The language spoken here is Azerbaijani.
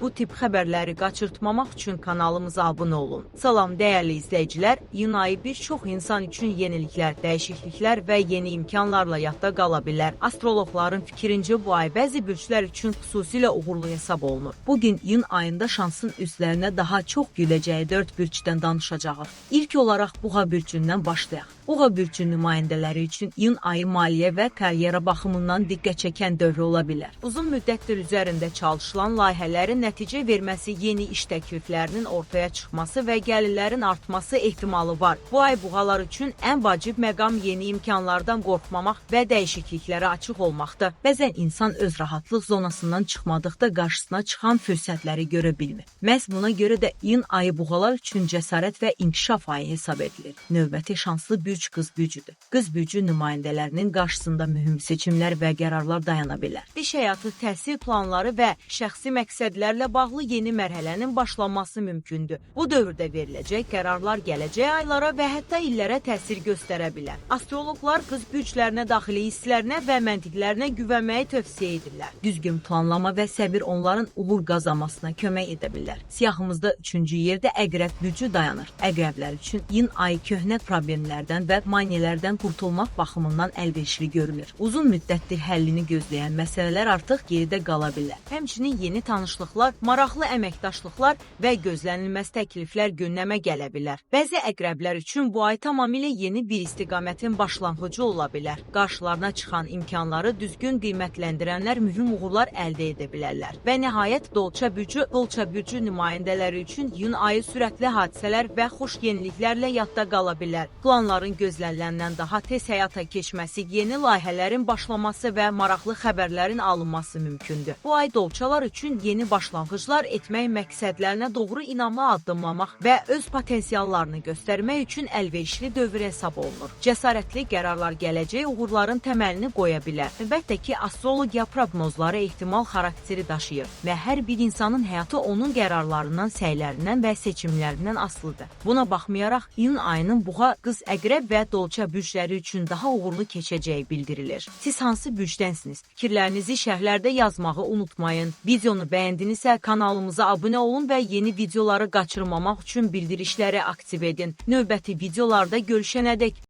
bu tip xəbərləri qaçırtmamaq üçün kanalımıza abunə olun. Salam dəyərli izləyicilər, iyun ayı bir çox insan üçün yeniliklər, dəyişikliklər və yeni imkanlarla yadda qala bilər. Astroloqların fikrincə bu ay bəzi bürclər üçün xüsusilə uğurlu hesab olunur. Bugün iyun ayında şansın üzlərinə daha çox güləcəyi 4 bürcdən danışacağıq. İlk olaraq Buğa bürcündən başlayaq. Buğa bürcü nümayəndələri üçün iyun ayı maliyyə və karyera baxımından diqqət çəkən dövr ola bilər. Uzun müddətdir üzərində çalışılan layihələrin nəticə verməsi, yeni iş təkliflərinin ortaya çıxması və gəlirlərin artması ehtimalı var. Bu ay buğalar üçün ən vacib məqam yeni imkanlardan qorxmamaq və dəyişikliklərə açıq olmaqdır. Bəzən insan öz rahatlıq zonasından çıxmadıqda qarşısına çıxan fürsətləri görə bilmir. Məhz buna görə də iyun ayı buğalar üçün cəsarət və inkişaf ayı hesab edilir. Növbəti şanslı bürc qız bürcüdür. Qız bürcü nümayəndələrinin qarşısında mühüm seçimlər və qərarlar dayana bilər. İş həyatı, təhsil planları və şəxsi məqsədlərlə bağlı yeni mərhələnin başlanması mümkündür. Bu dövrdə veriləcək qərarlar gələcək aylara və hətta illərə təsir göstərə bilər. Astroloqlar qız bürclərinə daxili hisslərinə və məntiqlərinə güvənməyi tövsiyə edirlər. Düzgün planlama və səbir onların uğur qazanmasına kömək edə bilər. Siyahımızda 3-cü yerdə Əqrəb bürcü dayanır. Əqrəblər üçün iyun ayı köhnə problemlərdən və maneələrdən qurtulmaq baxımından əlverişli görünür. Uzun müddətdir həllini gözləyən məsələlər artıq geridə qala bilər. Həmçinin yeni tanışlıqlar, maraqlı əməkdaşlıqlar və gözlənilməz təkliflər gündəmə gələ bilər. Bəzi əqrəblər üçün bu ay tamamilə yeni bir istiqamətin başlanğıcı ola bilər. Qarşılarına çıxan imkanları düzgün qiymətləndirənlər mühüm uğurlar əldə edə bilərlər. Və nəhayət Dolça bürcü nümayəndələri üçün iyun ayı sürətli hadisələr və xoş yeniliklərlə yadda qala bilər. Planların gözləniləndən daha tez həyata keçməsi, yeni layihələrin başlaması və maraqlı xəbərlərin alınması mümkündür. Bu ay dolçalar üçün yeni başlanğıclar etmək, məqsədlərinə doğru inamla addımlamaq və öz potensiallarını göstərmək üçün əlverişli dövr hesab olunur. Cəsarətli qərarlar gələcək uğurların təməlini qoya bilər. Əlbəttə ki, astrologiya proqnozları ehtimal xarakteri daşıyır və hər bir insanın həyatı onun qərarlarından, səylərindən və seçimlərindən asılıdır. Buna baxmayaraq, iyun ayının Buğa, Qız, Əqrəb və Dolça bürcləri üçün daha uğurlu keçəcəyi bildirilir. Siz hansı bürcdənsiniz? Fikirlərinizi şərhlərdə yazmağı unutmayın. Videonu bəyəndinizsə kanalımıza abunə olun və yeni videoları qaçırmamaq üçün bildirişləri aktiv edin. Növbəti videolarda görüşənədək